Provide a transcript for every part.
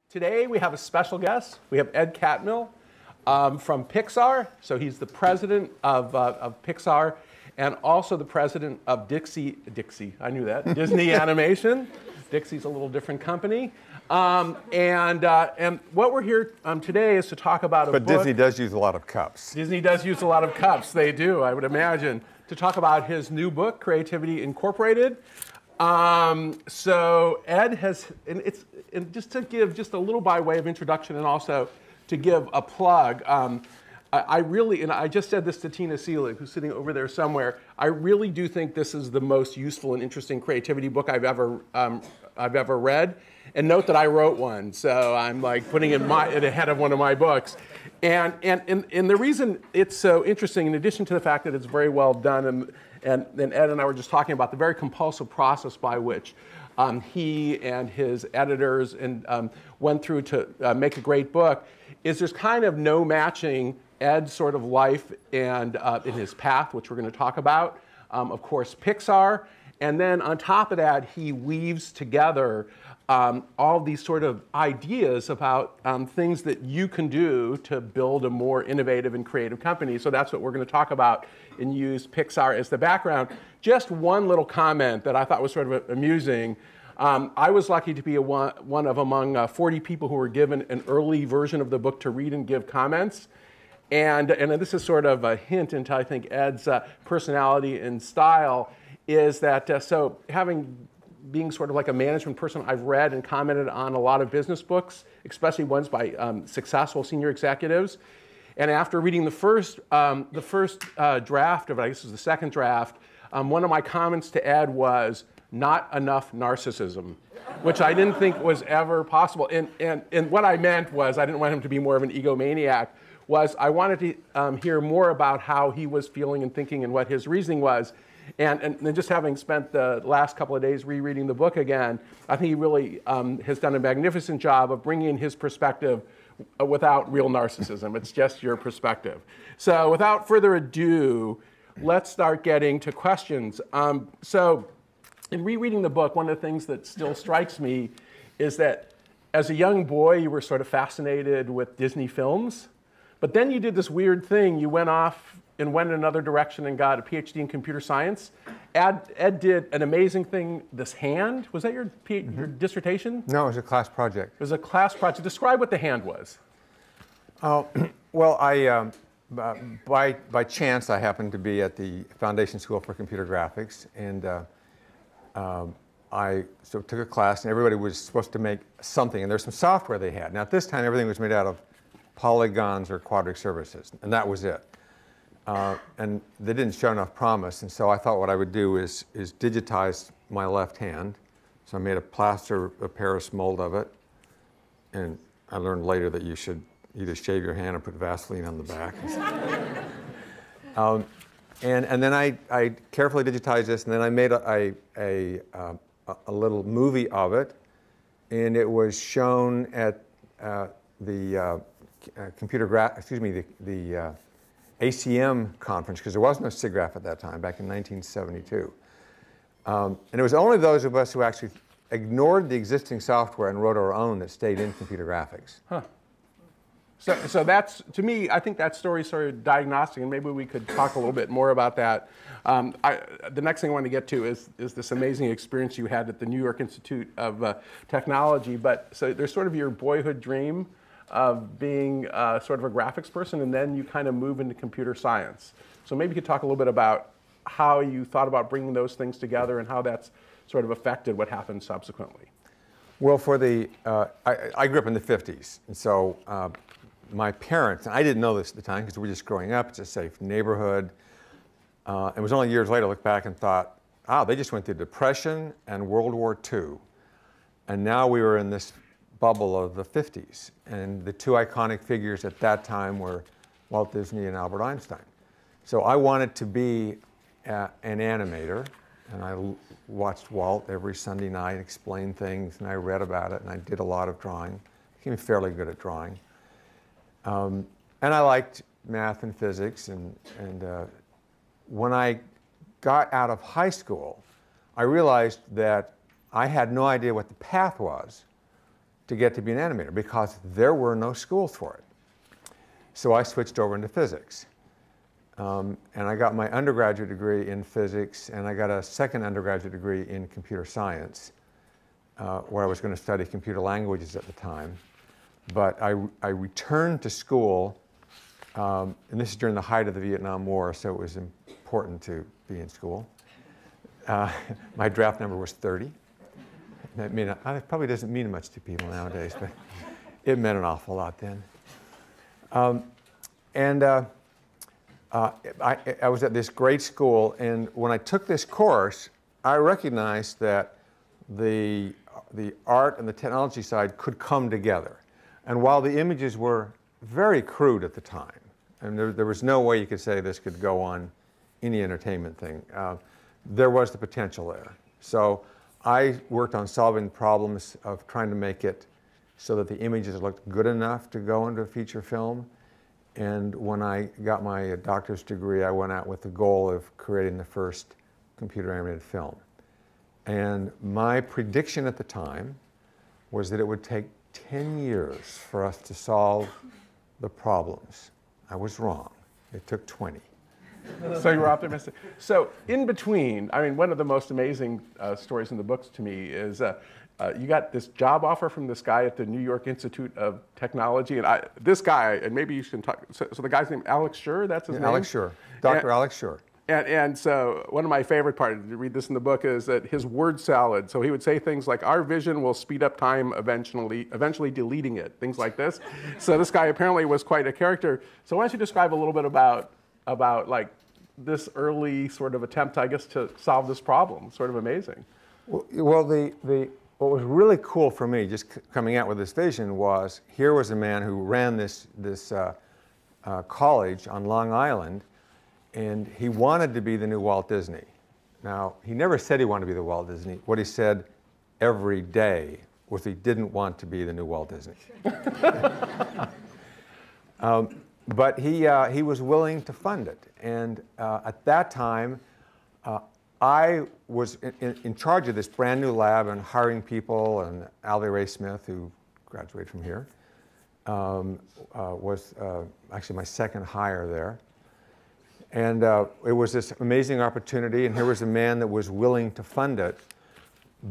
Today we have a special guest. We have Ed Catmull from Pixar. So he's the president of Pixar and also the president of Dixie, I knew that, Disney Animation. Dixie's a little different company. And what we're here today is to talk about a book. But Disney does use a lot of cups. Disney does use a lot of cups. They do, I would imagine. To talk about his new book, Creativity Incorporated. So Ed has, and just to give just a little by way of introduction and also to give a plug, I really, and I just said this to Tina Seelig, who's sitting over there somewhere, I really do think this is the most useful and interesting creativity book I've ever read. And note that I wrote one, so I'm like putting it ahead of one of my books. And the reason it's so interesting, in addition to the fact that it's very well done, and Ed and I were just talking about the very compulsive process by which he and his editors went through to make a great book, is there's kind of no matching Ed's sort of life and in his path, which we're going to talk about. Of course, Pixar. And then on top of that, he weaves together all these sort of ideas about things that you can do to build a more innovative and creative company. So that's what we're going to talk about and use Pixar as the background. Just one little comment that I thought was sort of amusing. I was lucky to be one of among 40 people who were given an early version of the book to read and give comments. And this is sort of a hint into, I think, Ed's personality and style, is that so being sort of like a management person, I've read and commented on a lot of business books, especially ones by successful senior executives. And after reading the first draft of it, I guess it was the second draft, one of my comments to Ed was, "Not enough narcissism," which I didn't think was ever possible. And what I meant was, I didn't want him to be more of an egomaniac, was I wanted to hear more about how he was feeling and thinking and what his reasoning was. And then just having spent the last couple of days rereading the book again, I think he really has done a magnificent job of bringing in his perspective without real narcissism. It's just your perspective. So without further ado, let's start getting to questions. So in rereading the book, one of the things that still strikes me is that as a young boy, you were sort of fascinated with Disney films. But then you did this weird thing. You went off and went in another direction and got a PhD in computer science. Ed did an amazing thing, this hand. Was that your dissertation? No, it was a class project. It was a class project. Describe what the hand was. Well, by chance, I happened to be at the Foundation School for Computer Graphics, and I took a class, and everybody was supposed to make something, and there's some software they had. Now, at this time, everything was made out of polygons or quadratic surfaces, and that was it. And they didn't show enough promise, and so I thought what I would do is digitize my left hand. So I made a plaster of Paris mold of it, and I learned later that you should either shave your hand or put Vaseline on the back. And then I carefully digitized this, and then I made a little movie of it, and it was shown at the ACM conference, because there was no SIGGRAPH at that time, back in 1972. And it was only those of us who actually ignored the existing software and wrote our own that stayed in computer graphics. Huh. So that's, to me, I think that story is sort of diagnostic, and maybe we could talk a little bit more about that. The next thing I want to get to is this amazing experience you had at the New York Institute of Technology. But so there's sort of your boyhood dream of being sort of a graphics person, and then you kind of move into computer science. So maybe you could talk a little bit about how you thought about bringing those things together and how that's sort of affected what happened subsequently. Well, I grew up in the 50s, and so my parents, and I didn't know this at the time because we were just growing up, it's a safe neighborhood. It was only years later I looked back and thought, they just went through Depression and World War II. And now we were in this bubble of the 50s. And the two iconic figures at that time were Walt Disney and Albert Einstein. So I wanted to be an animator, and I watched Walt every Sunday night explain things, and I read about it, and I did a lot of drawing. Became fairly good at drawing. And I liked math and physics, and when I got out of high school, I realized that I had no idea what the path was to get to be an animator because there were no schools for it. So I switched over into physics. And I got my undergraduate degree in physics, and I got a second undergraduate degree in computer science, where I was going to study computer languages at the time. But I returned to school, and this is during the height of the Vietnam War, so it was important to be in school. My draft number was 30. It probably doesn't mean much to people nowadays, but it meant an awful lot then. I was at this great school, and when I took this course, I recognized that the art and the technology side could come together. And while the images were very crude at the time, and there was no way you could say this could go on any entertainment thing, there was the potential there. So I worked on solving problems of trying to make it so that the images looked good enough to go into a feature film. And when I got my doctor's degree, I went out with the goal of creating the first computer animated film. And my prediction at the time was that it would take 10 years for us to solve the problems. I was wrong. It took 20. So you were optimistic. So in between, I mean, one of the most amazing stories in the books to me is you got this job offer from this guy at the New York Institute of Technology, and this guy, and maybe you should talk. So the guy's name Alex Schur, that's his name. Alex Schur, Dr. Alex Schur. And so one of my favorite parts to read this in the book is that his word salad. So he would say things like, "Our vision will speed up time, eventually deleting it." Things like this. So this guy apparently was quite a character. So why don't you describe a little bit about like this early sort of attempt, I guess, to solve this problem? Sort of amazing. Well, what was really cool for me, just coming out with this vision, was here was a man who ran this college on Long Island, and he wanted to be the new Walt Disney. Now, he never said he wanted to be the Walt Disney. What he said every day was he didn't want to be the new Walt Disney. But he was willing to fund it. And at that time, I was in charge of this brand new lab and hiring people, and Alvy Ray Smith, who graduated from here, was actually my second hire there. And it was this amazing opportunity, and here was a man that was willing to fund it.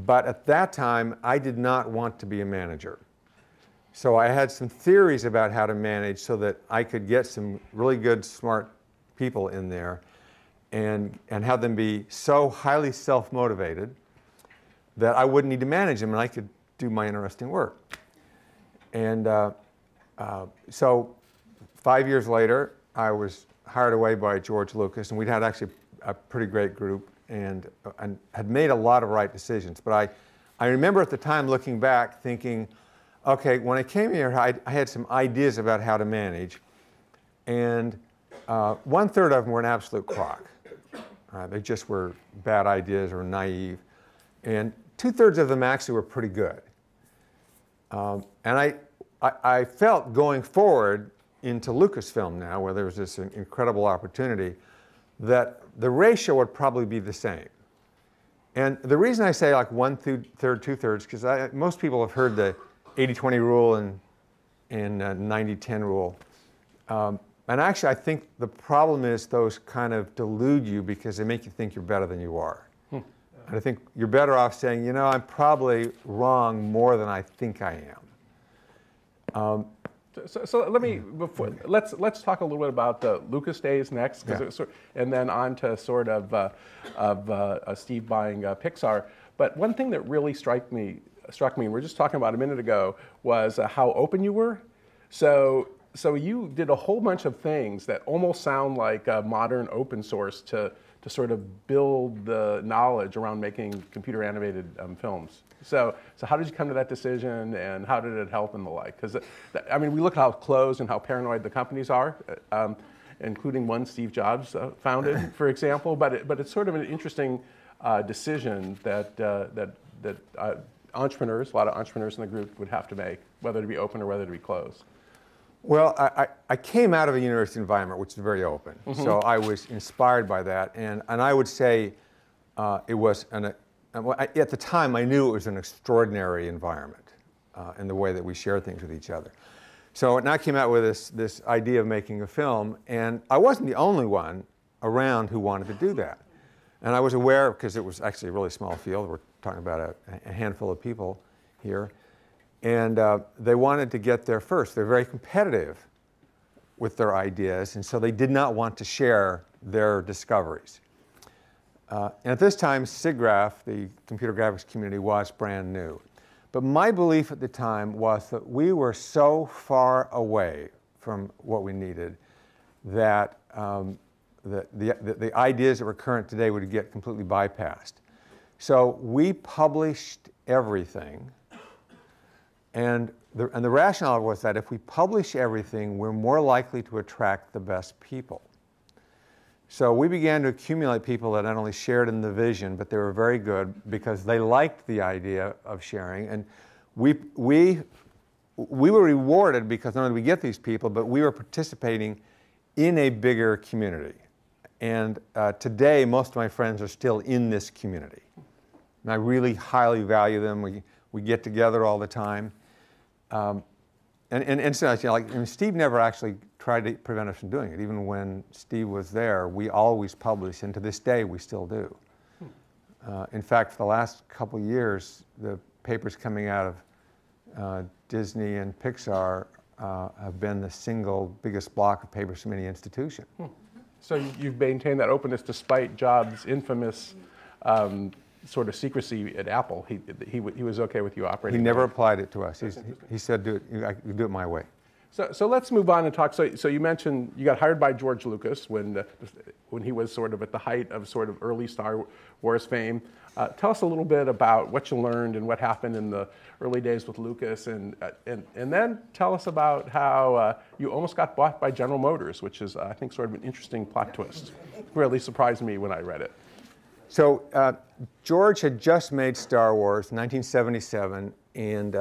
But at that time, I did not want to be a manager. So I had some theories about how to manage so that I could get some really good, smart people in there and have them be so highly self-motivated that I wouldn't need to manage them and I could do my interesting work. And so 5 years later, I was hired away by George Lucas, and we'd had actually a pretty great group and had made a lot of right decisions. But I remember at the time looking back thinking, okay, when I came here, I had some ideas about how to manage, and 1/3 of them were an absolute crock. They just were bad ideas or naive. And 2/3 of them actually were pretty good. And I felt going forward into Lucasfilm now, where there was this incredible opportunity, that the ratio would probably be the same. And the reason I say like 1/3, 2/3, because most people have heard the 80-20 rule and 90-10 rule. And actually, I think the problem is those kind of delude you because they make you think you're better than you are. And I think you're better off saying, you know, I'm probably wrong more than I think I am. So let me let's talk a little bit about the Lucas days next, and then on to sort of Steve buying Pixar. But one thing that really struck me, we were just talking about a minute ago, was how open you were. So you did a whole bunch of things that almost sound like modern open source to sort of build the knowledge around making computer animated films. So how did you come to that decision, and how did it help and the like? Because I mean, we look at how closed and how paranoid the companies are, including one Steve Jobs founded, for example. But it's sort of an interesting decision that entrepreneurs, a lot of entrepreneurs in the group, would have to make, whether to be open or whether to be closed. Well, I came out of a university environment which is very open, so I was inspired by that, and I would say it was at the time I knew it was an extraordinary environment. in the way that we share things with each other. So I came out with this idea of making a film, and I wasn't the only one around who wanted to do that. And I was aware, because it was actually a really small field, we're talking about a handful of people here, and they wanted to get there first. They're very competitive with their ideas, and so they did not want to share their discoveries. And at this time, SIGGRAPH, the computer graphics community, was brand new. But my belief at the time was that we were so far away from what we needed that the ideas that were current today would get completely bypassed. So we published everything, and the rationale was that if we publish everything, we're more likely to attract the best people. So we began to accumulate people that not only shared in the vision, but they were very good because they liked the idea of sharing. And we were rewarded because not only did we get these people, but we were participating in a bigger community. And today, most of my friends are still in this community. And I really highly value them. We get together all the time. And so, Steve never actually tried to prevent us from doing it. Even when Steve was there, we always published, and to this day, we still do. In fact, for the last couple of years, the papers coming out of Disney and Pixar have been the single biggest block of papers from any institution. So you've maintained that openness despite Jobs' infamous sort of secrecy at Apple. He was okay with you operating. He never applied it to us. He said, "Do it. You do it my way." So let's move on and talk. So you mentioned you got hired by George Lucas when he was sort of at the height of sort of early Star Wars fame. Tell us a little bit about what you learned and what happened in the early days with Lucas, and then tell us about how you almost got bought by General Motors, which is, I think, sort of an interesting plot twist. It really surprised me when I read it. So George had just made Star Wars in 1977, and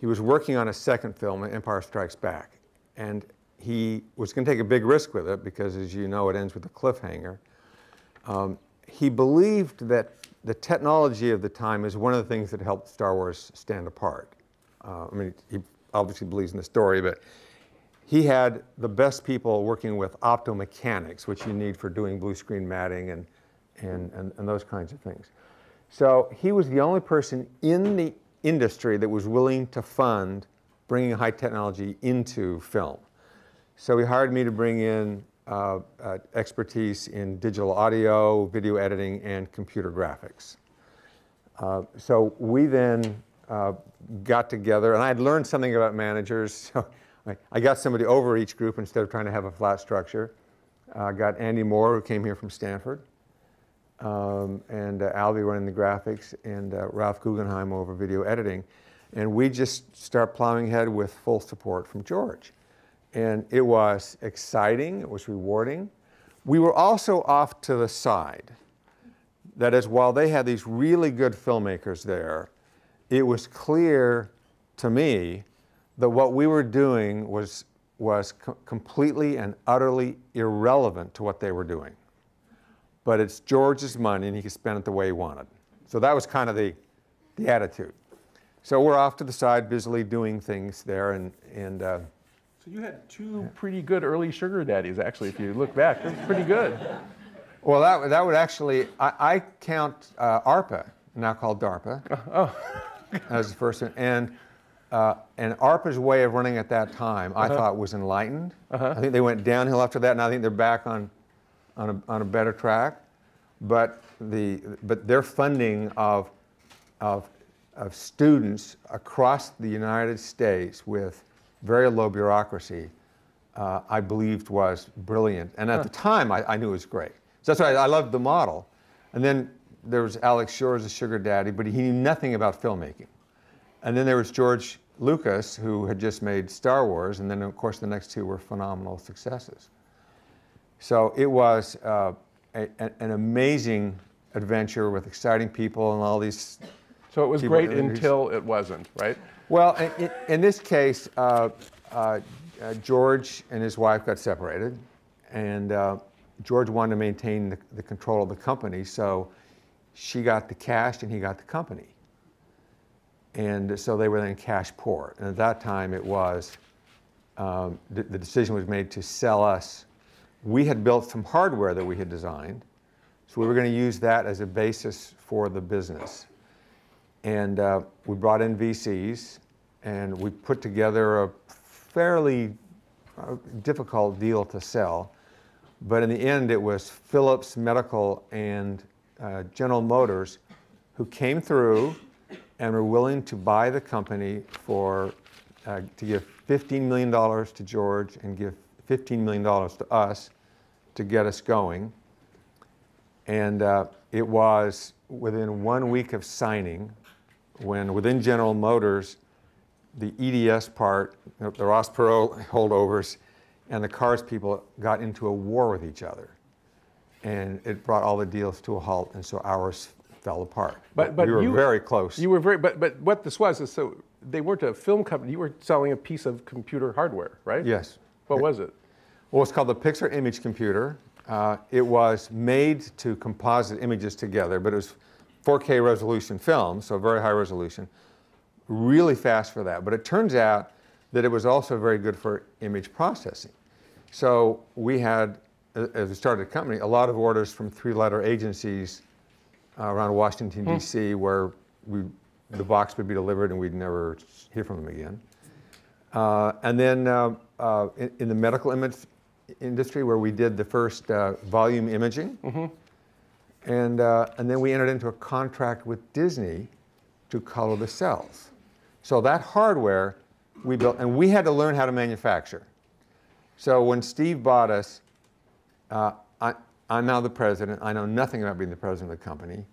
he was working on a second film, Empire Strikes Back. And he was going to take a big risk with it because, as you know, it ends with a cliffhanger. He believed that the technology of the time is one of the things that helped Star Wars stand apart. I mean, he obviously believes in the story, but he had the best people working with optomechanics, which you need for doing blue screen matting and those kinds of things. So he was the only person in the industry that was willing to fund bringing high technology into film. So he hired me to bring in expertise in digital audio, video editing, and computer graphics. So we then got together, and I had learned something about managers. So I got somebody over each group instead of trying to have a flat structure. I got Andy Moore, who came here from Stanford, and Albie running the graphics, and Ralph Guggenheim over video editing. And we just start plowing ahead with full support from George. And it was exciting, it was rewarding. We were also off to the side. That is, while they had these really good filmmakers there, it was clear to me that what we were doing was completely and utterly irrelevant to what they were doing. But it's George's money, and he could spend it the way he wanted. So that was kind of the attitude. So we're off to the side, busily doing things there, and So you had two pretty good early sugar daddies, actually, if you look back. That's pretty good. Well, that would actually, I count ARPA, now called DARPA, as the first one. And ARPA's way of running at that time, I thought, was enlightened. I think they went downhill after that, and I think they're back on a better track. But their funding of students across the United States with very low bureaucracy, I believed was brilliant. And at the time, I knew it was great. So that's why I loved the model. And then there was Alex Shore as a sugar daddy, but he knew nothing about filmmaking. And then there was George Lucas, who had just made Star Wars, and then, of course, the next two were phenomenal successes. So it was an amazing adventure with exciting people and all these. So it was great until it wasn't, right? Well, in this case, George and his wife got separated, and George wanted to maintain the control of the company, so she got the cash and he got the company. And so they were then cash poor. And at that time it was, the decision was made to sell us. We had built some hardware that we had designed, so we were going to use that as a basis for the business. And we brought in VCs, and we put together a fairly difficult deal to sell. But in the end, it was Philips Medical and General Motors who came through and were willing to buy the company for, to give $15 million to George and give $15 million to us to get us going. And it was within 1 week of signing when within General Motors, the EDS part, the Ross Perot holdovers, and the cars people got into a war with each other. And it brought all the deals to a halt, and so ours fell apart. But we were very close. You were very, but what this was is, so they weren't a film company, you were selling a piece of computer hardware, right? Yes. What was it? Well, it's called the Pixar Image Computer. It was made to composite images together, but it was 4K resolution film, so very high resolution, really fast for that. But it turns out that it was also very good for image processing. So we had, as we started the company, a lot of orders from three-letter agencies around Washington, D.C., where the box would be delivered and we'd never hear from them again. And then in the medical image industry, where we did the first volume imaging. And then we entered into a contract with Disney to color the cells. So that hardware we built, and we had to learn how to manufacture. So when Steve bought us, I'm now the president. I know nothing about being the president of the company.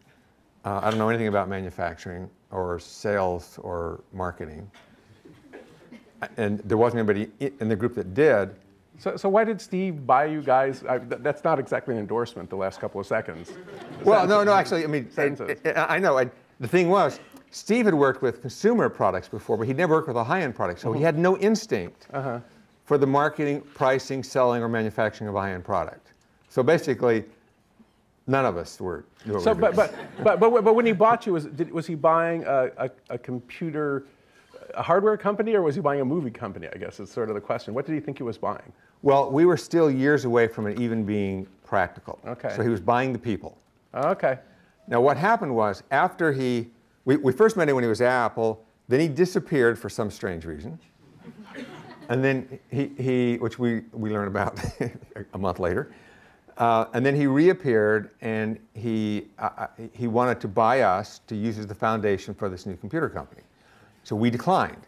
I don't know anything about manufacturing or sales or marketing. And there wasn't anybody in the group that did. So why did Steve buy you guys? That's not exactly an endorsement, the last couple of seconds. Well, no, actually, I mean, I know. The thing was, Steve had worked with consumer products before, but he'd never worked with a high-end product, so he had no instinct for the marketing, pricing, selling, or manufacturing of a high-end product. So basically, none of us were. So, but when he bought you, was he buying a computer, a hardware company, or was he buying a movie company? I guess is sort of the question. What did he think he was buying? Well, we were still years away from it even being practical. Okay. So he was buying the people. Okay. Now what happened was, after we first met him when he was at Apple, then he disappeared for some strange reason. And then which we learned about a month later. And then he reappeared, and he wanted to buy us to use as the foundation for this new computer company. So we declined.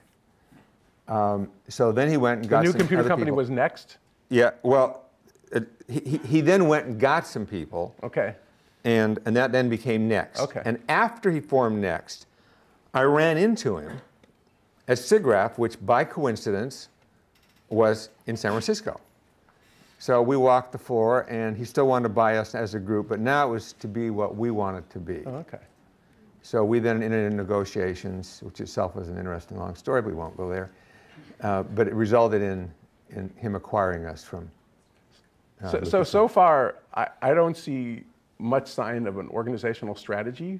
So then he went and got some other people. The new computer company was Next? Yeah, well, he then went and got some people. Okay. And that then became Next. Okay. And after he formed Next, I ran into him at SIGGRAPH, which by coincidence was in San Francisco. So we walked the floor, and he still wanted to buy us as a group, but now it was to be what we wanted to be. Oh, okay. So we then entered into negotiations, which itself was an interesting long story, but we won't go there. But it resulted in him acquiring us from. So far, I don't see much sign of an organizational strategy.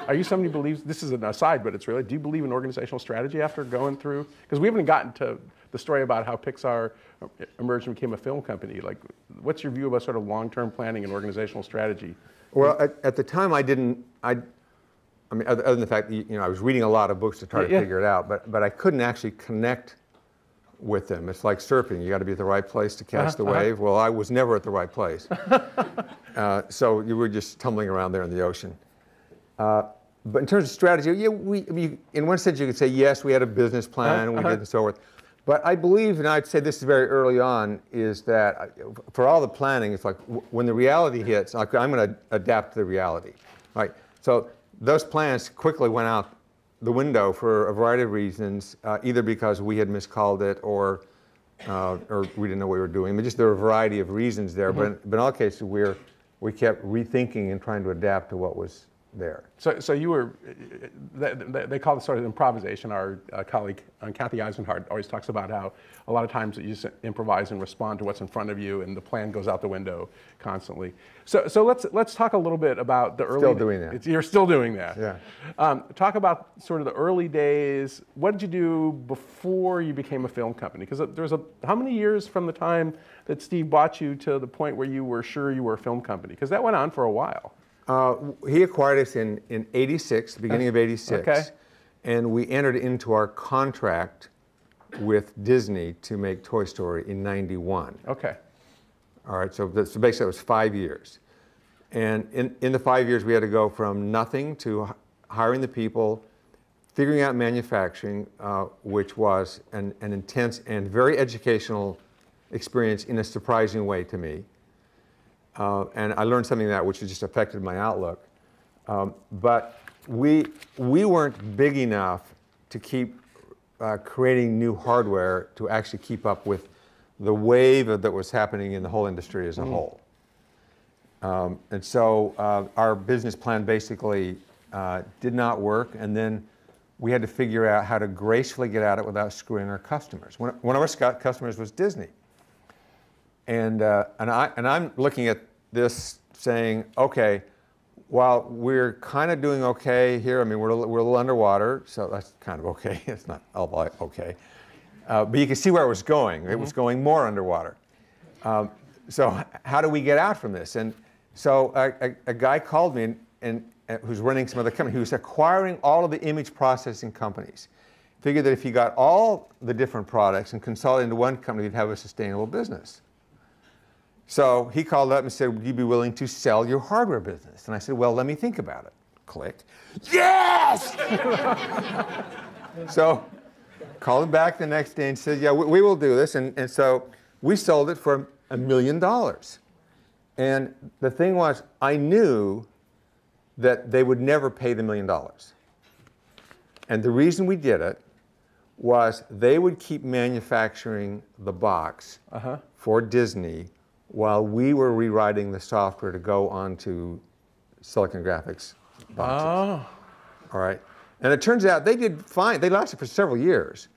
Are you somebody who believes, this is an aside, but it's really, do you believe in organizational strategy after going through? Because we haven't gotten to the story about how Pixar emerged and became a film company. Like, what's your view about sort of long-term planning and organizational strategy? Well, at the time, I mean, other than the fact that, I was reading a lot of books to try to figure it out, but I couldn't actually connect with them. It's like surfing. You got to be at the right place to catch the wave. Well, I was never at the right place. So you were just tumbling around there in the ocean. But in terms of strategy, in one sense, you could say, yes, we had a business plan, we did and so forth. But I believe, and I'd say this is very early on, is that for all the planning, it's like when the reality hits, I'm going to adapt to the reality. Right? So those plans quickly went out the window for a variety of reasons, either because we had miscalled it or we didn't know what we were doing. I mean, just there were a variety of reasons there. But in all cases, we kept rethinking and trying to adapt to what was there. So you were, they call it sort of improvisation. Our colleague Kathy Eisenhardt always talks about how a lot of times you just improvise and respond to what's in front of you, and the plan goes out the window constantly. So let's talk a little bit about the early. Still doing that. You're still doing that. Yeah. Talk about sort of the early days. What did you do before you became a film company? Because there's how many years from the time that Steve bought you to the point where you were sure you were a film company? Because that went on for a while. He acquired us in 86, the beginning of 86. Okay. And we entered into our contract with Disney to make Toy Story in 91. Okay. All right, so basically it was 5 years. And in the 5 years, we had to go from nothing to hiring the people, figuring out manufacturing, which was an intense and very educational experience in a surprising way to me. And I learned something that which just affected my outlook. But we weren't big enough to keep creating new hardware to actually keep up with the wave that was happening in the whole industry as a whole. And so our business plan basically did not work, and then we had to figure out how to gracefully get at it without screwing our customers. One of our customers was Disney. And I'm looking at this saying, okay, while we're kind of doing okay here, I mean, we're a little underwater, so that's kind of okay. It's not all okay. But you can see where it was going. It was going more underwater. So how do we get out from this? And so a guy called me and who's running some other company, who was acquiring all of the image processing companies. Figured that if he got all the different products and consolidated into one company, he'd have a sustainable business. So he called up and said, would you be willing to sell your hardware business? And I said, well, let me think about it. Click. Yes! So called him back the next day and said, yeah, we will do this. And so we sold it for $1 million. And the thing was, I knew that they would never pay the $1 million. And the reason we did it was they would keep manufacturing the box for Disney while we were rewriting the software to go onto Silicon Graphics boxes. All right. And it turns out they did fine. They lasted for several years.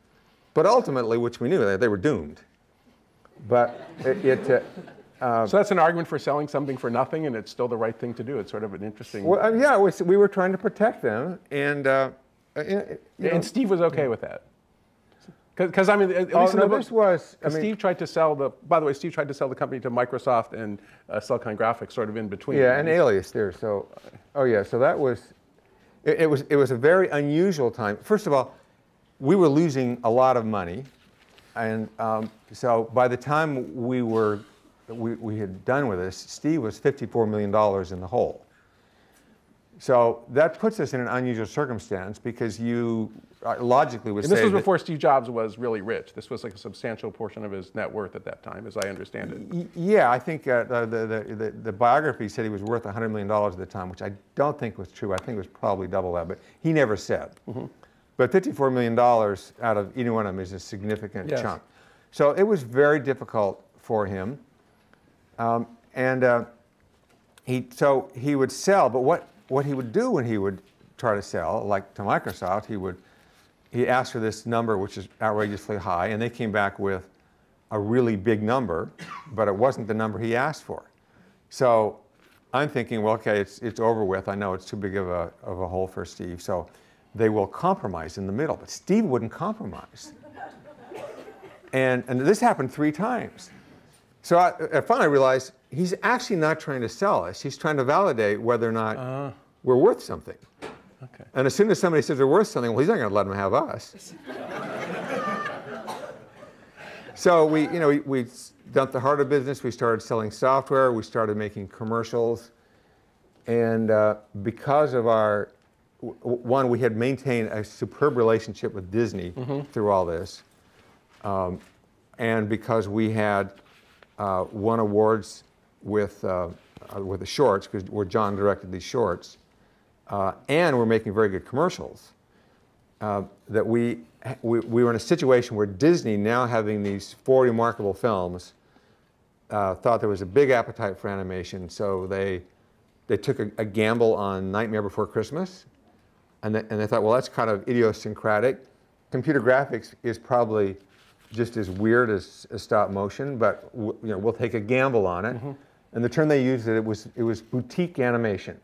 But ultimately, which we knew, they were doomed. But so that's an argument for selling something for nothing, and it's still the right thing to do. It's sort of an interesting... Well, yeah, we were trying to protect them, and... and Steve was okay with that? Because I mean, at least in the book, Steve tried to sell the... By the way, Steve tried to sell the company to Microsoft and Silicon Graphics, sort of in between. Yeah, and Alias there. So, oh yeah, so that was... It was a very unusual time. First of all, we were losing a lot of money, and so by the time we had done with this, Steve was $54 million in the hole. So that puts us in an unusual circumstance because you logically would say... And this was before Steve Jobs was really rich. This was like a substantial portion of his net worth at that time, as I understand it. Yeah, I think the biography said he was worth $100 million at the time, which I don't think was true. I think it was probably double that, but he never said. But $54 million out of any one of them is a significant chunk. So it was very difficult for him. So he would sell, but what he would do when he would try to sell, like to Microsoft, he asked for this number, which is outrageously high, and they came back with a really big number, but it wasn't the number he asked for. So I'm thinking, well, okay, it's over with. I know it's too big of a hole for Steve, so they will compromise in the middle. But Steve wouldn't compromise. And this happened 3 times. So I finally realized he's actually not trying to sell us. He's trying to validate whether or not we're worth something. Okay. And as soon as somebody says they're worth something, well, he's not going to let them have us. So we dumped the hardware business. We started selling software. We started making commercials. And because of our, one, we had maintained a superb relationship with Disney through all this. And because we had won awards with the shorts, where John directed these shorts, and we're making very good commercials, that we were in a situation where Disney, now having these 4 remarkable films, thought there was a big appetite for animation, so they they took a gamble on Nightmare Before Christmas, and they thought, well, that's kind of idiosyncratic. Computer graphics is probably just as weird as stop motion, but we'll take a gamble on it. And the term they used, it was boutique animation.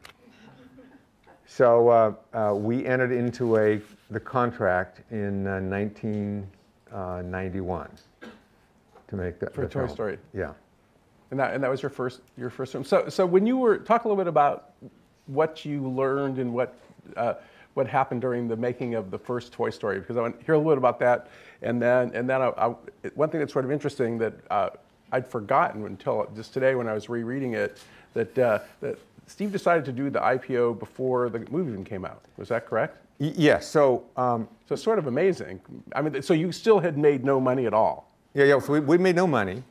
So we entered into the contract in 1991 to make the For Toy Story. Yeah. And that was your first film. So when you were talk a little bit about what you learned and what happened during the making of the first Toy Story, because I want to hear a little bit about that. And then one thing that's sort of interesting that I'd forgotten until just today when I was rereading it, that Steve decided to do the IPO before the movie even came out. Was that correct? Yes. So so it's sort of amazing. I mean, so you still had made no money at all. Yeah. So we made no money.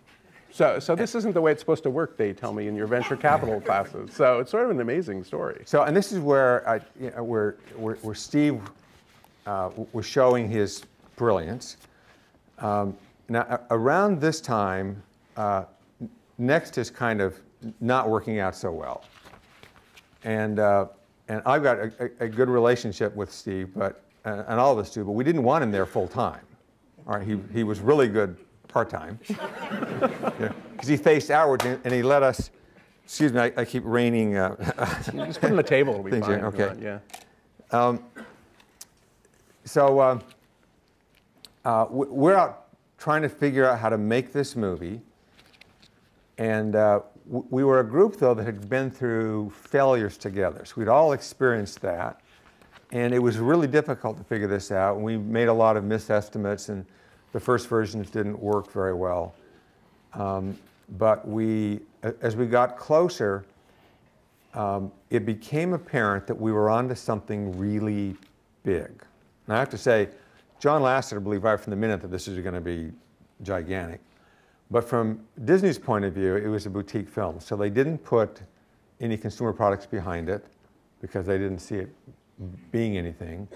So this isn't the way it's supposed to work, they tell me, in your venture capital classes. So it's sort of an amazing story. So, and this is where where Steve was showing his brilliance. Now, around this time, Next is kind of not working out so well, and I've got a good relationship with Steve, and all of us do, but we didn't want him there full time. All right, he was really good part-time, because he faced outwards and he let us, excuse me, I keep raining. Just put on the table, it'll be fine. Here, okay. Yeah. So we're out trying to figure out how to make this movie, and we were a group, though, that had been through failures together. So we'd all experienced that, and it was really difficult to figure this out. And we made a lot of misestimates, and the first versions didn't work very well. But as we got closer, it became apparent that we were onto something really big. And I have to say, John Lasseter believed right from the minute that this was going to be gigantic. But from Disney's point of view, it was a boutique film. So they didn't put any consumer products behind it because they didn't see it being anything.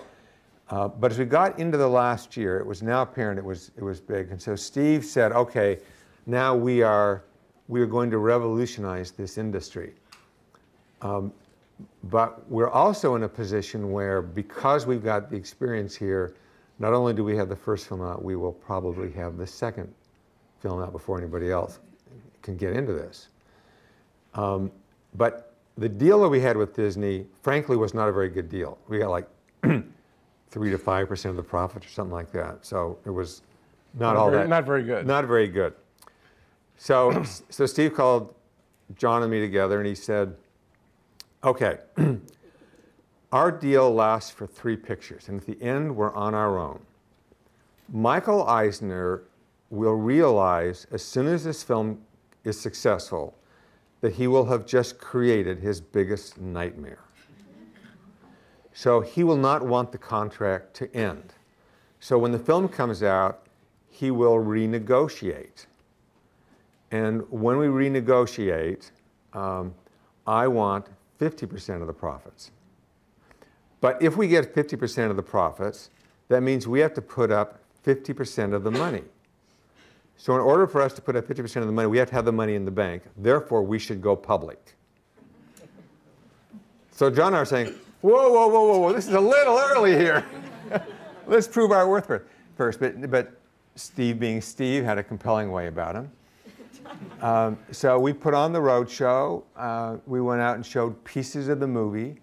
But as we got into the last year, it was now apparent it was big. And so Steve said, okay, now we are going to revolutionize this industry. But we're also in a position where, because we've got the experience here, not only do we have the first film out, we will probably have the second film out before anybody else can get into this. But the deal that we had with Disney, frankly, was not a very good deal. We got like 3 to 5% of the profit or something like that. So it was not very good. Not very good. So Steve called John and me together and he said, okay, our deal lasts for 3 pictures, and at the end, we're on our own. Michael Eisner will realize, as soon as this film is successful, that he will have just created his biggest nightmare. So he will not want the contract to end. So when the film comes out, he will renegotiate. And when we renegotiate, I want 50% of the profits. But if we get 50% of the profits, that means we have to put up 50% of the money. So in order for us to put up 50% of the money, we have to have the money in the bank. Therefore, we should go public. So John and I are saying, whoa, whoa, whoa, whoa, whoa, this is a little early here. Let's prove our worth first. But Steve, being Steve, had a compelling way about him. So we put on the road show. We went out and showed pieces of the movie.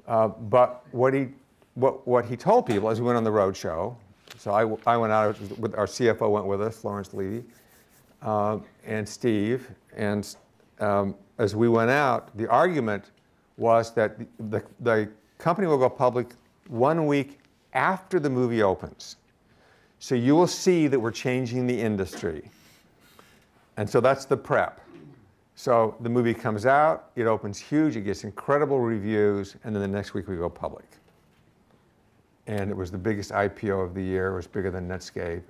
But what he told people as we went on the road show, so I went out with our CFO went with us, Lawrence Levy, and Steve, and as we went out, the argument was that the company will go public 1 week after the movie opens. So you will see that we're changing the industry. And so that's the prep. So the movie comes out, it opens huge, it gets incredible reviews, and then the next week we go public. And it was the biggest IPO of the year. It was bigger than Netscape.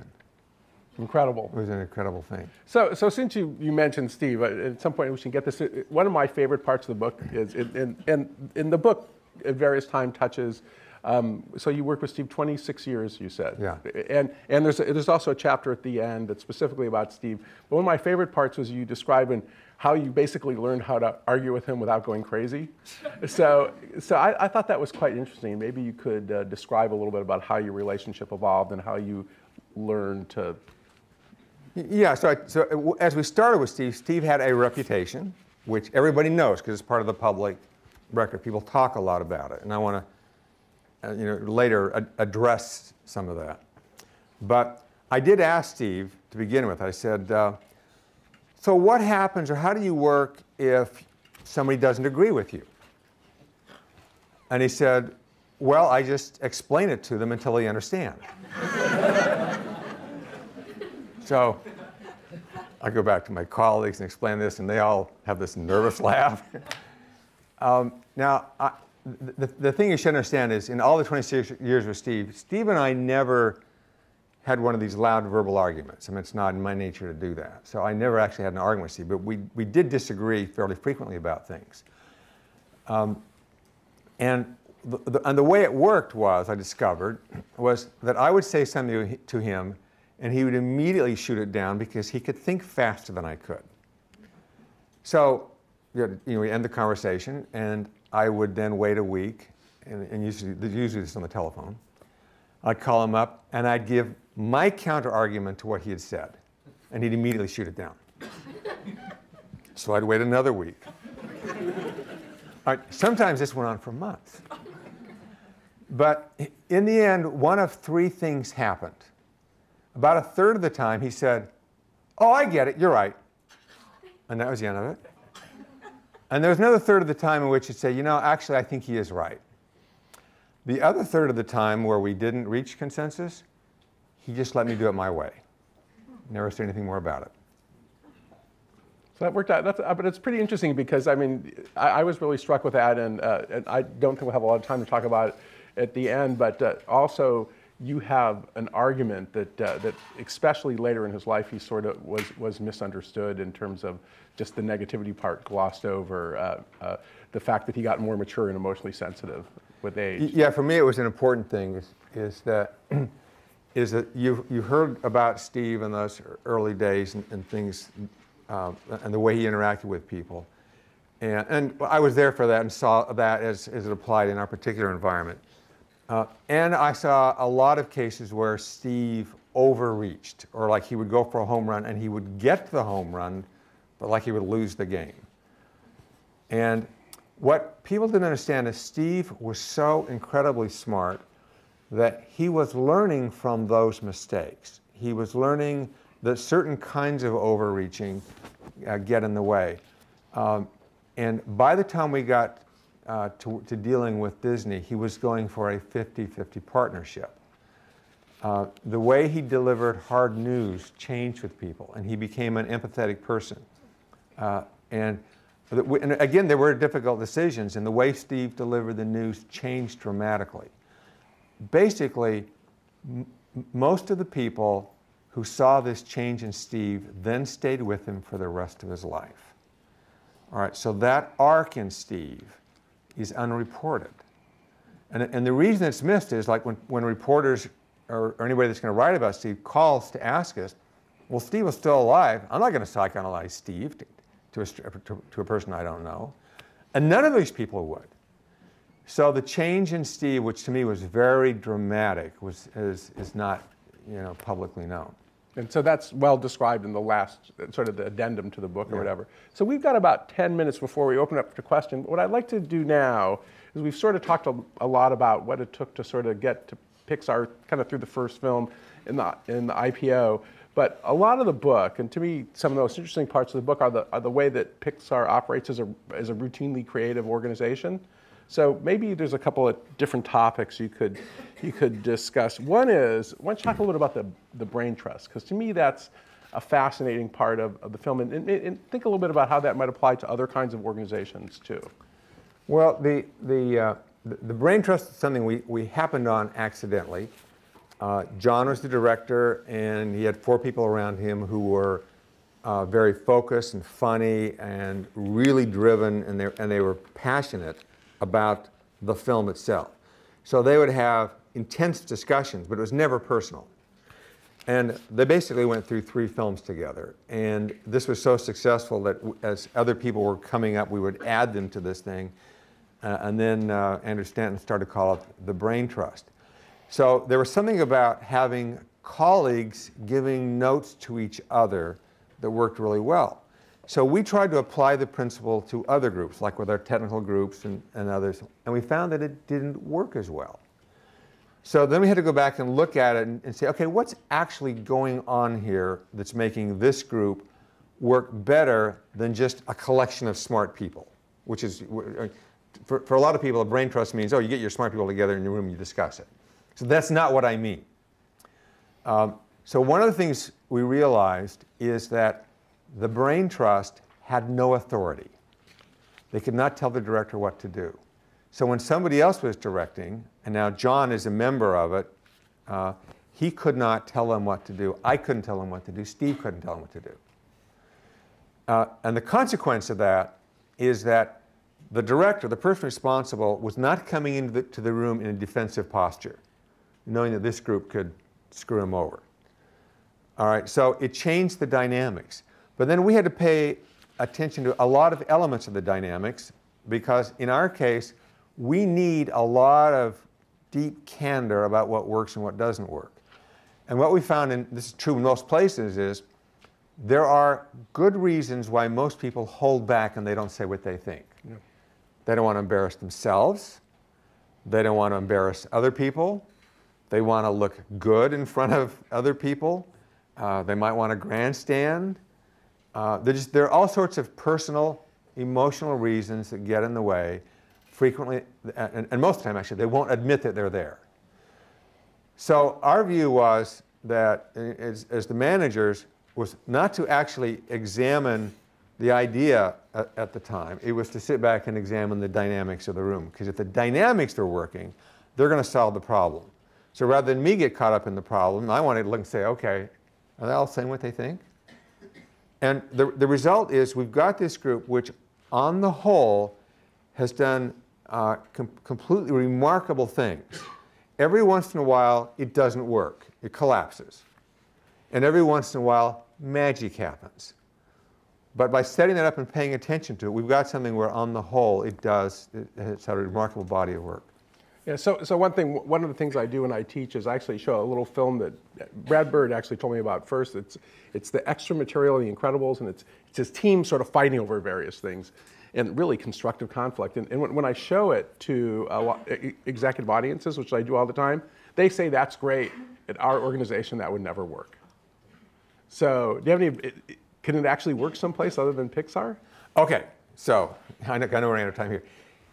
Incredible. It was an incredible thing. So since you mentioned Steve, at some point we should get this. One of my favorite parts of the book is, in the book, at various times touches So you worked with Steve 26 years, you said. Yeah. And there's also a chapter at the end that's specifically about Steve. But one of my favorite parts was you describing how you basically learned how to argue with him without going crazy. So I thought that was quite interesting. Maybe you could describe a little bit about how your relationship evolved and how you learned to. Yeah, so as we started with Steve, Steve had a reputation, which everybody knows because it's part of the public record. People talk a lot about it, and I want to, later address some of that. But I did ask Steve to begin with. I said, so what happens, or how do you work if somebody doesn't agree with you? And he said, well, I just explain it to them until they understand. So I go back to my colleagues and explain this, and they all have this nervous laugh. Now, the thing you should understand is in all the 26 years with Steve, Steve and I never had one of these loud verbal arguments. I mean, it's not in my nature to do that. So I never actually had an argument with Steve, but we did disagree fairly frequently about things. And the way it worked was, I discovered, was that I would say something to him, and he would immediately shoot it down because he could think faster than I could. So we end the conversation, and I would then wait a week, and usually this is on the telephone. I'd call him up, and I'd give my counter-argument to what he had said, and he'd immediately shoot it down. So I'd wait another week. Sometimes this went on for months. But in the end, one of three things happened. About a third of the time, he said, oh, I get it, you're right. And that was the end of it. And there was another third of the time in which he'd say, actually, I think he is right. The other third of the time where we didn't reach consensus, he just let me do it my way. Never said anything more about it. So that worked out. But it's pretty interesting because, I mean, I was really struck with that, and I don't think we'll have a lot of time to talk about it at the end, but also you have an argument that especially later in his life, he sort of was misunderstood in terms of just the negativity part glossed over, the fact that he got more mature and emotionally sensitive with age. Yeah, for me it was an important thing is that you heard about Steve in those early days and things, and the way he interacted with people. And I was there for that and saw that as it applied in our particular environment. And I saw a lot of cases where Steve overreached, or like he would go for a home run and he would get the home run, but like he would lose the game. And what people didn't understand is Steve was so incredibly smart that he was learning from those mistakes. He was learning that certain kinds of overreaching get in the way. And by the time we got to dealing with Disney, he was going for a 50-50 partnership. The way he delivered hard news changed with people, and he became an empathetic person. And again, there were difficult decisions, and the way Steve delivered the news changed dramatically. Basically, most of the people who saw this change in Steve then stayed with him for the rest of his life. All right, so that arc in Steve is unreported. And the reason it's missed is like when reporters or anybody that's going to write about Steve calls to ask us, well, Steve was still alive. I'm not going to psychoanalyze Steve to a person I don't know. And none of these people would. So the change in Steve, which to me was very dramatic, is not publicly known. And so that's well described in the last, sort of the addendum to the book or whatever. So we've got about 10 minutes before we open up to question. What I'd like to do now is we've sort of talked a lot about what it took to sort of get to Pixar kind of through the first film in the IPO. But a lot of the book, and to me, some of the most interesting parts of the book are the way that Pixar operates as a routinely creative organization. So maybe there's a couple of different topics you could discuss. One is, why don't you talk a little bit about the brain trust? Because to me, that's a fascinating part of the film. And think a little bit about how that might apply to other kinds of organizations, too. Well, the brain trust is something we happened on accidentally. John was the director, and he had 4 people around him who were very focused and funny and really driven, and they were passionate about the film itself. So they would have intense discussions, but it was never personal. And they basically went through 3 films together. And this was so successful that as other people were coming up, we would add them to this thing. And then Andrew Stanton started to call it the Brain Trust. So there was something about having colleagues giving notes to each other that worked really well. So we tried to apply the principle to other groups, like with our technical groups and others, and we found that it didn't work as well. So then we had to go back and look at it and say, okay, what's actually going on here that's making this group work better than just a collection of smart people, which is, for a lot of people, a brain trust means, oh, you get your smart people together in your room and you discuss it. So that's not what I mean. So one of the things we realized is that the brain trust had no authority. They could not tell the director what to do. So when somebody else was directing, and now John is a member of it, he could not tell them what to do. I couldn't tell them what to do. Steve couldn't tell them what to do. And the consequence of that is that the director, the person responsible, was not coming into the room in a defensive posture, knowing that this group could screw him over. All right, so it changed the dynamics. But then we had to pay attention to a lot of elements of the dynamics, because in our case, we need a lot of deep candor about what works and what doesn't work. And what we found, and this is true in most places, is there are good reasons why most people hold back and they don't say what they think. Yeah. They don't want to embarrass themselves. They don't want to embarrass other people. They want to look good in front of other people. They might want to grandstand. There are all sorts of personal, emotional reasons that get in the way. Frequently, and most of the time actually, they won't admit that they're there. So our view was that, as the managers, was not to actually examine the idea at the time. It was to sit back and examine the dynamics of the room. Because if the dynamics are working, they're going to solve the problem. So rather than me get caught up in the problem, I wanted to look and say, okay, are they all saying what they think? And the result is we've got this group which, on the whole, has done completely remarkable things. Every once in a while, it doesn't work. It collapses. And every once in a while, magic happens. But by setting that up and paying attention to it, we've got something where, on the whole, it's had a remarkable body of work. Yeah, so one of the things I do when I teach is I actually show a little film that Brad Bird actually told me about first. It's the extra material, The Incredibles, and it's his team sort of fighting over various things, and really constructive conflict. And when I show it to executive audiences, which I do all the time, they say that's great. At our organization, that would never work. So do you have any, can it actually work someplace other than Pixar? Okay, so I know we're running out of time here.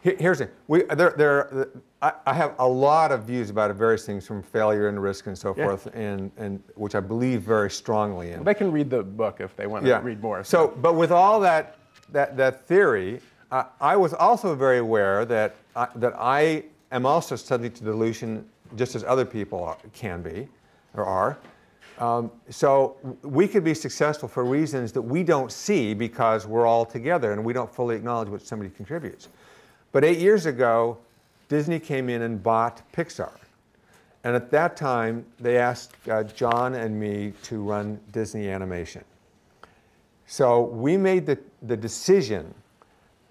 Here's the thing. I have a lot of views about various things, from failure and risk and so forth, and which I believe very strongly in. Well, they can read the book if they want to read more. So, but with all that theory, I was also very aware that I am also subject to delusion, just as other people can be or are. So we could be successful for reasons that we don't see because we're all together and we don't fully acknowledge what somebody contributes. But 8 years ago, Disney came in and bought Pixar. And at that time, they asked John and me to run Disney Animation. So we made the decision